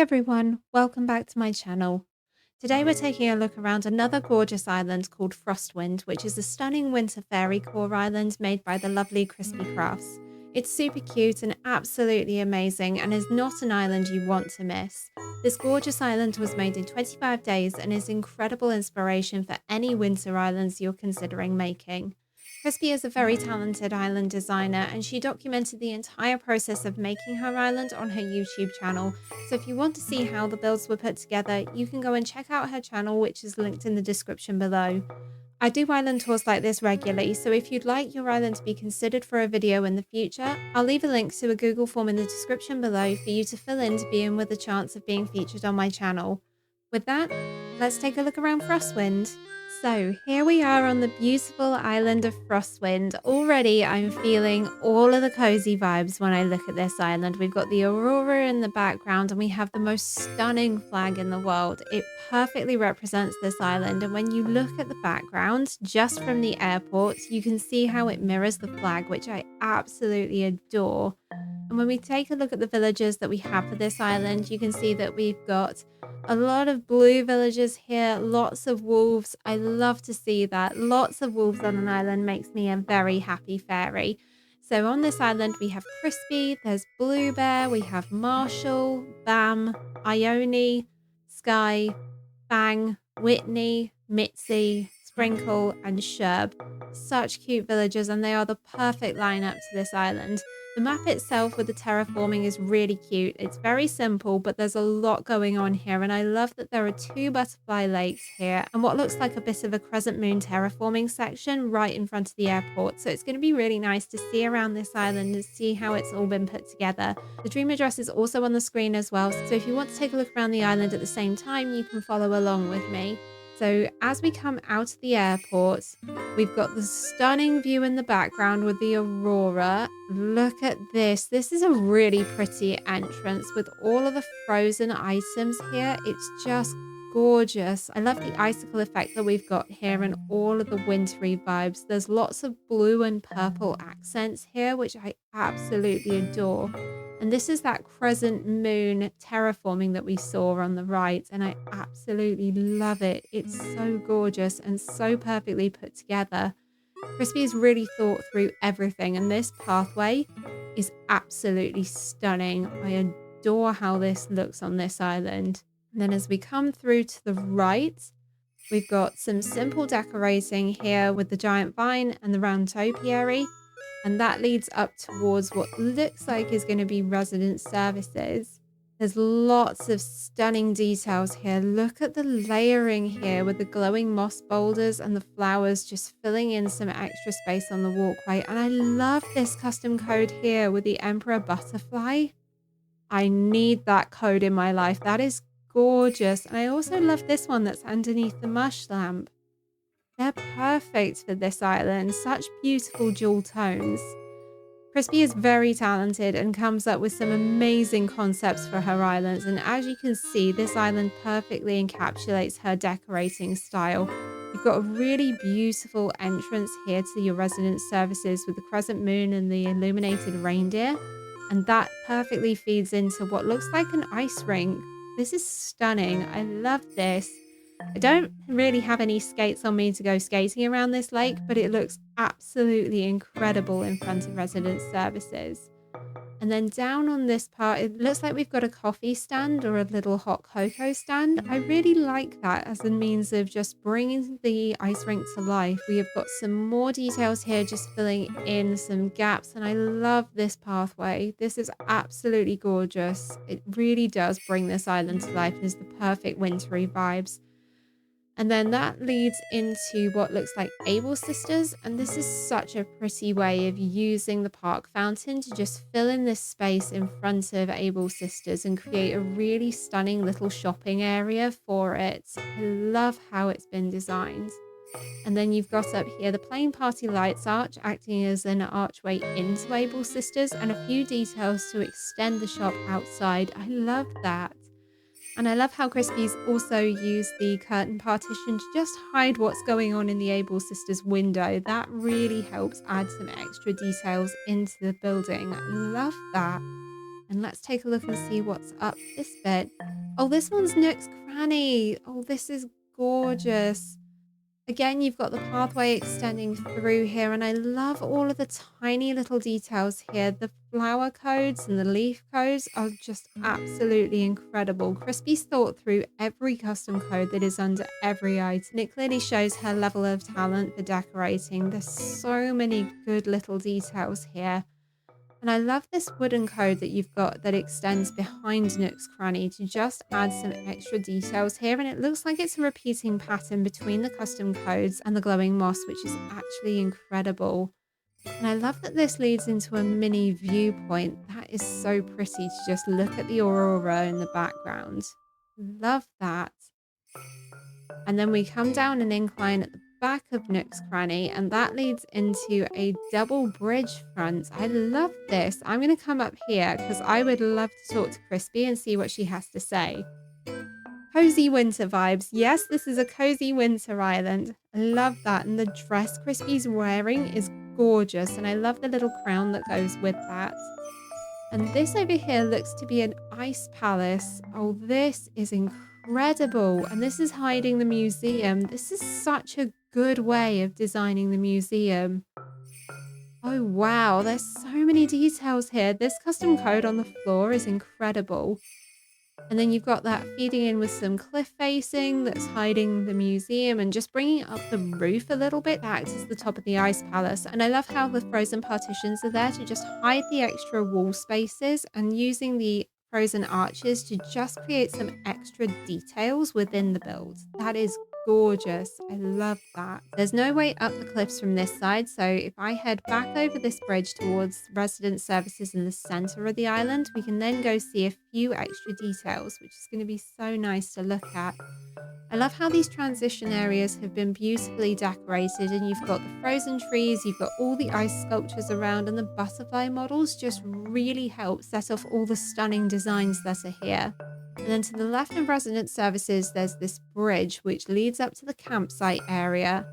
everyone, welcome back to my channel. Today we're taking a look around another gorgeous island called Frostwind, which is a stunning winter fairy core island made by the lovely Crispy Crafts. It's super cute and absolutely amazing and is not an island you want to miss. This gorgeous island was made in 25 days and is incredible inspiration for any winter islands you're considering making. Crispy is a very talented island designer and she documented the entire process of making her island on her YouTube channel, so if you want to see how the builds were put together, you can go and check out her channel, which is linked in the description below. I do island tours like this regularly, so if you'd like your island to be considered for a video in the future, I'll leave a link to a Google form in the description below for you to fill in to be in with a chance of being featured on my channel. With that, let's take a look around Frostwind. So here we are on the beautiful island of Frostwind. Already I'm feeling all of the cozy vibes when I look at this island. We've got the aurora in the background and we have the most stunning flag in the world. It perfectly represents this island, and when you look at the background just from the airport, you can see how it mirrors the flag, which I absolutely adore. And when we take a look at the villages that we have for this island, you can see that we've got a lot of blue villagers here, lots of wolves. I love to see that. Lots of wolves on an island makes me a very happy fairy. So on this island, we have Crispy, there's Blue Bear, we have Marshall, Bam, Ione, Sky, Fang, Whitney, Mitzi, Sprinkle, and Sherb. Such cute villagers, and they are the perfect lineup to this island. The map itself with the terraforming is really cute. It's very simple, but there's a lot going on here, and I love that there are two butterfly lakes here and what looks like a bit of a crescent moon terraforming section right in front of the airport. So it's going to be really nice to see around this island and see how it's all been put together. The dream address is also on the screen as well, so if you want to take a look around the island at the same time, you can follow along with me. So as we come out of the airport, we've got the stunning view in the background with the aurora. Look at this. This is a really pretty entrance with all of the frozen items here. It's just gorgeous. I love the icicle effect that we've got here and all of the wintry vibes. There's lots of blue and purple accents here, which I absolutely adore. And this is that crescent moon terraforming that we saw on the right, and I absolutely love it. It's so gorgeous and so perfectly put together. Crispy has really thought through everything, and this pathway is absolutely stunning. I adore how this looks on this island. And then as we come through to the right, we've got some simple decorating here with the giant vine and the round topiary. And that leads up towards what looks like is going to be resident services. There's lots of stunning details here. Look at the layering here with the glowing moss boulders and the flowers just filling in some extra space on the walkway. And I love this custom code here with the Emperor Butterfly. I need that code in my life. That is gorgeous. And I also love this one that's underneath the mush lamp. They're perfect for this island. Such beautiful jewel tones. Crispy is very talented and comes up with some amazing concepts for her islands, and as you can see, this island perfectly encapsulates her decorating style. You've got a really beautiful entrance here to your resident services with the crescent moon and the illuminated reindeer, and that perfectly feeds into what looks like an ice rink. This is stunning. I love this. I don't really have any skates on me to go skating around this lake, but it looks absolutely incredible in front of resident services. And then down on this part, it looks like we've got a coffee stand or a little hot cocoa stand. I really like that as a means of just bringing the ice rink to life. We have got some more details here, just filling in some gaps. And I love this pathway. This is absolutely gorgeous. It really does bring this island to life and is the perfect wintry vibes. And then that leads into what looks like Able Sisters. And this is such a pretty way of using the park fountain to just fill in this space in front of Able Sisters and create a really stunning little shopping area for it. I love how it's been designed. And then you've got up here the Plain Party Lights arch acting as an archway into Able Sisters and a few details to extend the shop outside. I love that. And I love how Crispy's also used the curtain partition to just hide what's going on in the Able Sisters window. That really helps add some extra details into the building. I love that. And let's take a look and see what's up this bit. Oh, this one's Nook's Cranny. Oh, this is gorgeous. Again, you've got the pathway extending through here, and I love all of the tiny little details here. The flower codes and the leaf codes are just absolutely incredible. Crispy's thought through every custom code that is under every item, and it clearly shows her level of talent for decorating. There's so many good little details here. And I love this wooden code that you've got that extends behind Nook's Cranny to just add some extra details here. And it looks like it's a repeating pattern between the custom codes and the glowing moss, which is actually incredible. And I love that this leads into a mini viewpoint. That is so pretty to just look at the aurora in the background. Love that. And then we come down an incline at the back of Nook's Cranny, and that leads into a double bridge front. I love this. I'm going to come up here because I would love to talk to Crispy and see what she has to say. Cozy winter vibes. Yes, this is a cozy winter island. I love that. And the dress Crispy's wearing is gorgeous. And I love the little crown that goes with that. And this over here looks to be an ice palace. Oh, this is incredible. And this is hiding the museum. This is such a good way of designing the museum. Oh, wow. There's so many details here. This custom code on the floor is incredible. And then you've got that feeding in with some cliff facing that's hiding the museum and just bringing up the roof a little bit. That acts as the top of the ice palace. And I love how the frozen partitions are there to just hide the extra wall spaces and using the frozen arches to just create some extra details within the build. That is gorgeous. I love that. There's no way up the cliffs from this side, so if I head back over this bridge towards resident services in the center of the island, we can then go see a few extra details, which is going to be so nice to look at. I love how these transition areas have been beautifully decorated, and you've got the frozen trees, you've got all the ice sculptures around, and the butterfly models just really help set off all the stunning designs that are here. And then to the left of resident services, there's this bridge which leads up to the campsite area.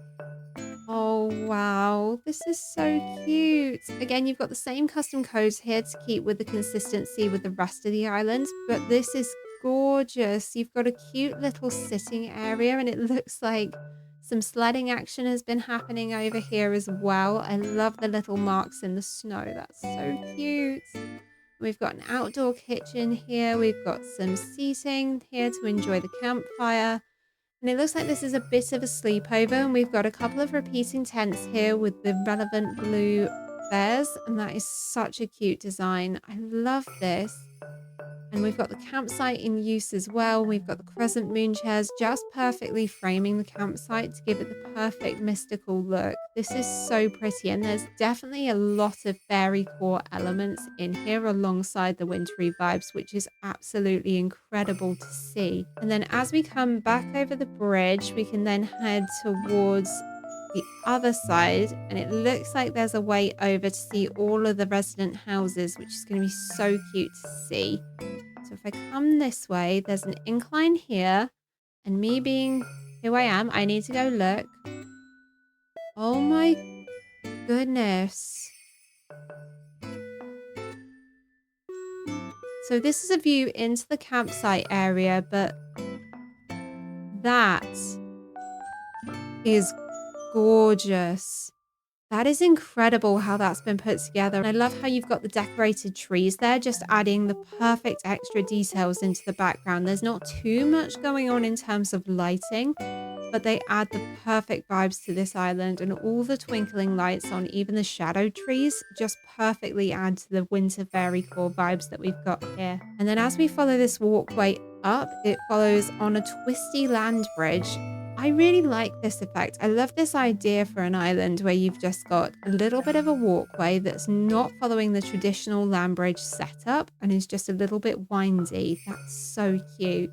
Oh, wow. This is so cute. Again, you've got the same custom codes here to keep with the consistency with the rest of the island, but this is gorgeous. You've got a cute little sitting area, and it looks like some sledding action has been happening over here as well. I love the little marks in the snow. That's so cute. We've got an outdoor kitchen here. We've got some seating here to enjoy the campfire. And it looks like this is a bit of a sleepover. And we've got a couple of repeating tents here with the relevant blue bears. And that is such a cute design. I love this. And we've got the campsite in use as well. We've got the crescent moon chairs just perfectly framing the campsite to give it the perfect mystical look. This is so pretty, and there's definitely a lot of fairy core elements in here alongside the wintry vibes, which is absolutely incredible to see. And then as we come back over the bridge, we can then head towards the other side, and it looks like there's a way over to see all of the resident houses, which is going to be so cute to see. So if I come this way, there's an incline here, and me being who I am, I need to go look. Oh my goodness. So this is a view into the campsite area, but that is gorgeous. That is incredible how that's been put together. And I love how you've got the decorated trees there, just adding the perfect extra details into the background. There's not too much going on in terms of lighting, but they add the perfect vibes to this island, and all the twinkling lights on even the shadow trees just perfectly add to the winter fairy core vibes that we've got here. And then as we follow this walkway up, it follows on a twisty land bridge. I really like this effect. I love this idea for an island where you've just got a little bit of a walkway that's not following the traditional land bridge setup and is just a little bit windy. That's so cute.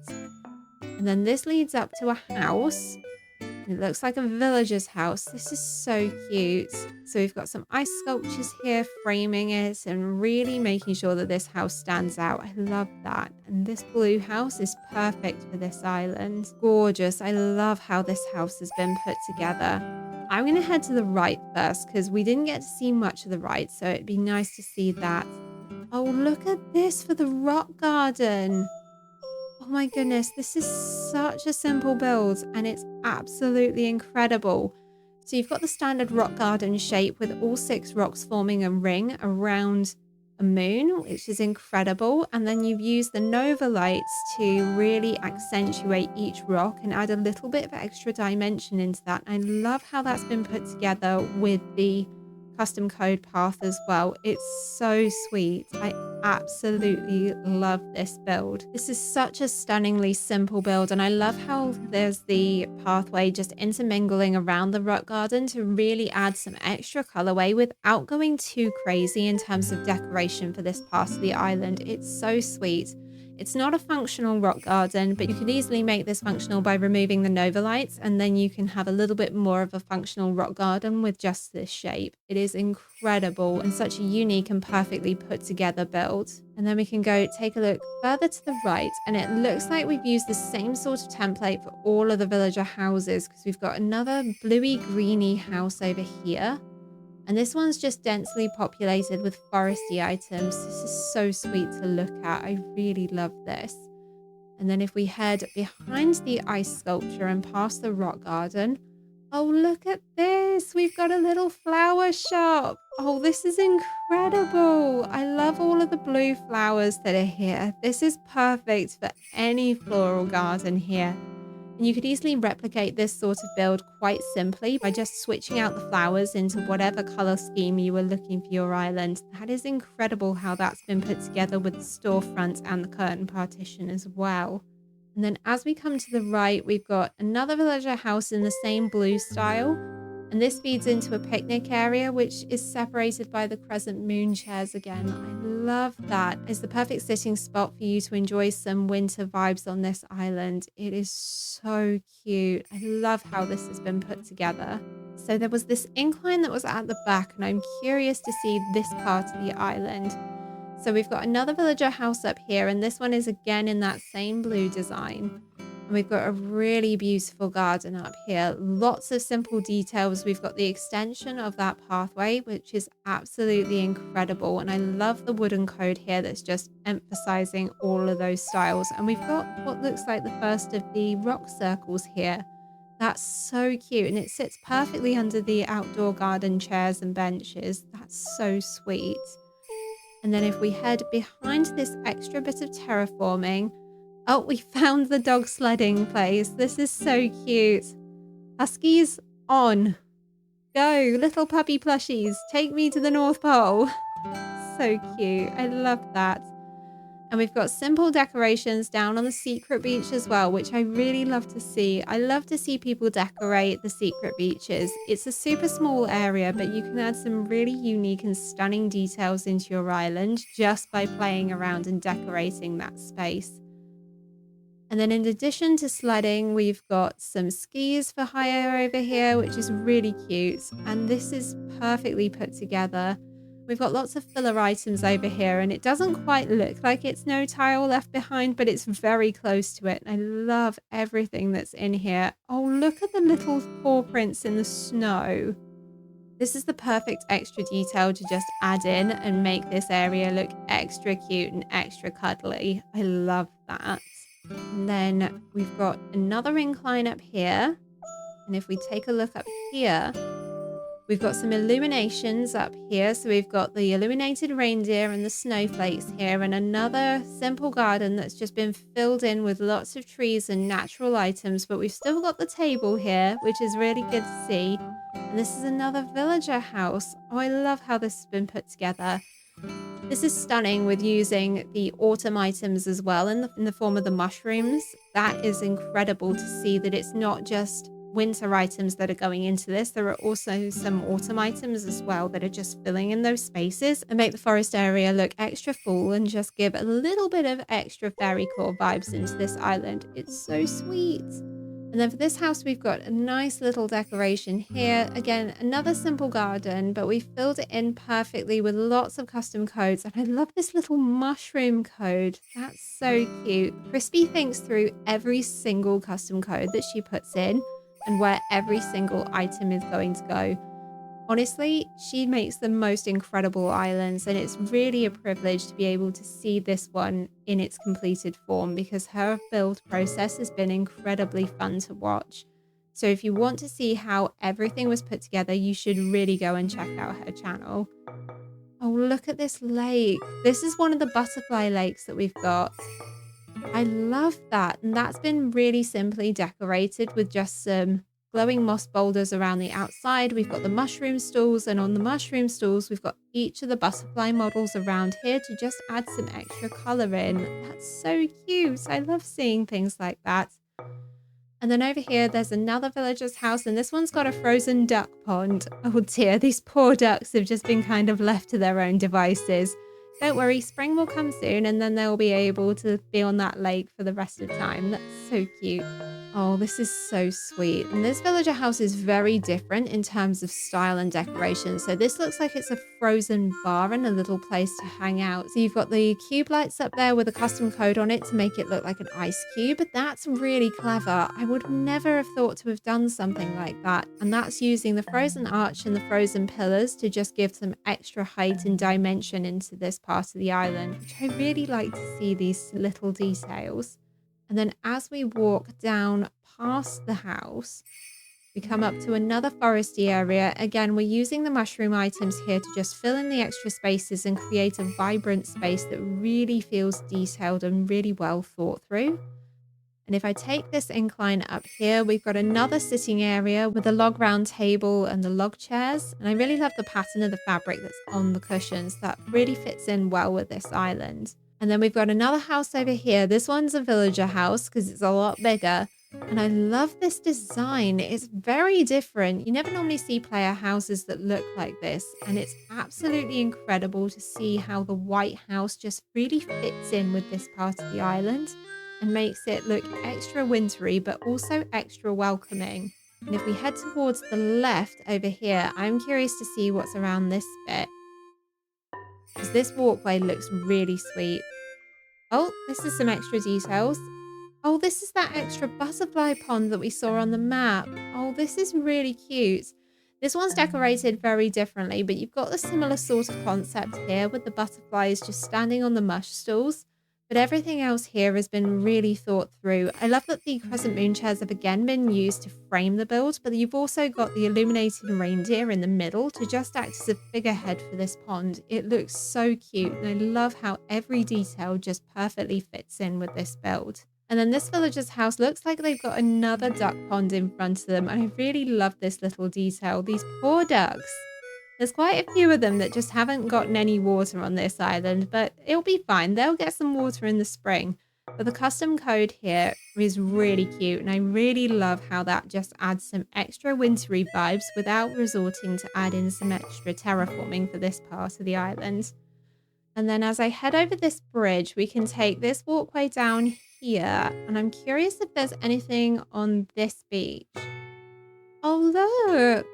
And then this leads up to a house. It looks like a villager's house. This is so cute. So we've got some ice sculptures here framing it and really making sure that this house stands out. I love that. And this blue house is perfect for this island. Gorgeous. I love how this house has been put together. I'm going to head to the right first because we didn't get to see much of the right. So it'd be nice to see that. Oh, look at this for the rock garden. Oh my goodness, this is such a simple build and it's absolutely incredible. So you've got the standard rock garden shape with all 6 rocks forming a ring around a moon, which is incredible. And then you've used the Nova lights to really accentuate each rock and add a little bit of extra dimension into that. I love how that's been put together with the custom code path as well. It's so sweet. I absolutely love this build. This is such a stunningly simple build, and I love how there's the pathway just intermingling around the rock garden to really add some extra colorway without going too crazy in terms of decoration for this part of the island. It's so sweet. It's not a functional rock garden, but you could easily make this functional by removing the Nova lights, and then you can have a little bit more of a functional rock garden with just this shape. It is incredible and such a unique and perfectly put together build. And then we can go take a look further to the right, and it looks like we've used the same sort of template for all of the villager houses, because we've got another bluey greeny house over here. And this one's just densely populated with foresty items. This is so sweet to look at. I really love this. And then if we head behind the ice sculpture and past the rock garden, oh, look at this. We've got a little flower shop. Oh, this is incredible. I love all of the blue flowers that are here. This is perfect for any floral garden here. And you could easily replicate this sort of build quite simply by just switching out the flowers into whatever color scheme you were looking for your island. That is incredible how that's been put together with the storefront and the curtain partition as well. And then as we come to the right, we've got another villager house in the same blue style. And this feeds into a picnic area, which is separated by the crescent moon chairs again. I love that. It's the perfect sitting spot for you to enjoy some winter vibes on this island. It is so cute. I love how this has been put together. So there was this incline that was at the back, and I'm curious to see this part of the island. So we've got another villager house up here, and this one is again in that same blue design. And we've got a really beautiful garden up here. Lots of simple details. We've got the extension of that pathway, which is absolutely incredible. And I love the wooden code here that's just emphasizing all of those styles. And we've got what looks like the first of the rock circles here. That's so cute. And it sits perfectly under the outdoor garden chairs and benches. That's so sweet. And then if we head behind this extra bit of terraforming, oh, we found the dog sledding place. This is so cute. Huskies on. Go, little puppy plushies. Take me to the North Pole. So cute. I love that. And we've got simple decorations down on the secret beach as well, which I really love to see. I love to see people decorate the secret beaches. It's a super small area, but you can add some really unique and stunning details into your island just by playing around and decorating that space. And then in addition to sledding, we've got some skis for hire over here, which is really cute. And this is perfectly put together. We've got lots of filler items over here, and it doesn't quite look like it's no tile left behind, but it's very close to it. I love everything that's in here. Oh, look at the little paw prints in the snow. This is the perfect extra detail to just add in and make this area look extra cute and extra cuddly. I love that. And then we've got another incline up here. And if we take a look up here, we've got some illuminations up here. So we've got the illuminated reindeer and the snowflakes here, and another simple garden that's just been filled in with lots of trees and natural items. But we've still got the table here, which is really good to see. And this is another villager house. Oh, I love how this has been put together. This is stunning with using the autumn items as well in the form of the mushrooms. That is incredible to see that it's not just winter items that are going into this. There are also some autumn items as well that are just filling in those spaces and make the forest area look extra full and just give a little bit of extra fairy core vibes into this island. It's so sweet. And then for this house, we've got a nice little decoration here. Again, another simple garden, but we filled it in perfectly with lots of custom codes. And I love this little mushroom code. That's so cute. Crispy thinks through every single custom code that she puts in and where every single item is going to go. Honestly, she makes the most incredible islands, and it's really a privilege to be able to see this one in its completed form because her build process has been incredibly fun to watch. So if you want to see how everything was put together, you should really go and check out her channel. Oh, look at this lake. This is one of the butterfly lakes that we've got. I love that. And that's been really simply decorated with just some glowing moss boulders around the outside. We've got the mushroom stools, and on the mushroom stools, we've got each of the butterfly models around here to just add some extra color in. That's so cute. I love seeing things like that. And then over here, there's another villager's house, and this one's got a frozen duck pond. Oh dear, these poor ducks have just been kind of left to their own devices. Don't worry, spring will come soon, and then they'll be able to be on that lake for the rest of the time. That's so cute. Oh, this is so sweet. And this villager house is very different in terms of style and decoration. So this looks like it's a frozen bar and a little place to hang out. So you've got the cube lights up there with a custom code on it to make it look like an ice cube. That's really clever. I would never have thought to have done something like that. And that's using the frozen arch and the frozen pillars to just give some extra height and dimension into this part of the island, which I really like to see these little details. And then as we walk down past the house, we come up to another foresty area. Again, we're using the mushroom items here to just fill in the extra spaces and create a vibrant space that really feels detailed and really well thought through. And if I take this incline up here, we've got another sitting area with a log round table and the log chairs. And I really love the pattern of the fabric that's on the cushions. That really fits in well with this island. And then we've got another house over here. This one's a villager house because it's a lot bigger. And I love this design. It's very different. You never normally see player houses that look like this. And it's absolutely incredible to see how the white house just really fits in with this part of the island and makes it look extra wintry, but also extra welcoming. And if we head towards the left over here, I'm curious to see what's around this bit, because this walkway looks really sweet. Oh, this is some extra details. Oh, this is that extra butterfly pond that we saw on the map. Oh, this is really cute. This one's decorated very differently, but you've got a similar sort of concept here with the butterflies just standing on the mush stools. But everything else here has been really thought through. I love that the crescent moon chairs have again been used to frame the build, but you've also got the illuminated reindeer in the middle to just act as a figurehead for this pond. It looks so cute, and I love how every detail just perfectly fits in with this build. And then this villager's house looks like they've got another duck pond in front of them. And I really love this little detail. These poor ducks. There's quite a few of them that just haven't gotten any water on this island, but it'll be fine. They'll get some water in the spring. But the custom code here is really cute, and I really love how that just adds some extra wintry vibes without resorting to add in some extra terraforming for this part of the island. And then as I head over this bridge, we can take this walkway down here, and I'm curious if there's anything on this beach. Oh, look.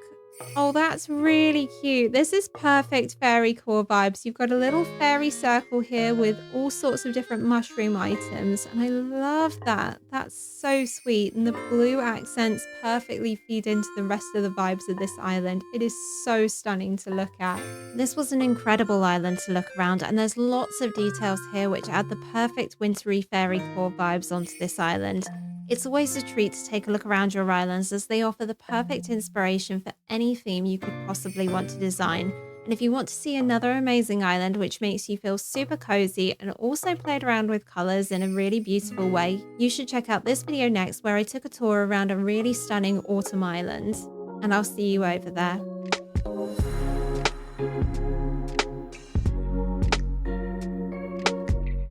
Oh, that's really cute. This is perfect fairy core vibes. You've got a little fairy circle here with all sorts of different mushroom items. And I love that. That's so sweet. And the blue accents perfectly feed into the rest of the vibes of this island. It is so stunning to look at. This was an incredible island to look around. And there's lots of details here which add the perfect wintry fairy core vibes onto this island. It's always a treat to take a look around your islands as they offer the perfect inspiration for any theme you could possibly want to design. And if you want to see another amazing island which makes you feel super cozy and also played around with colours in a really beautiful way, you should check out this video next where I took a tour around a really stunning autumn island. And I'll see you over there.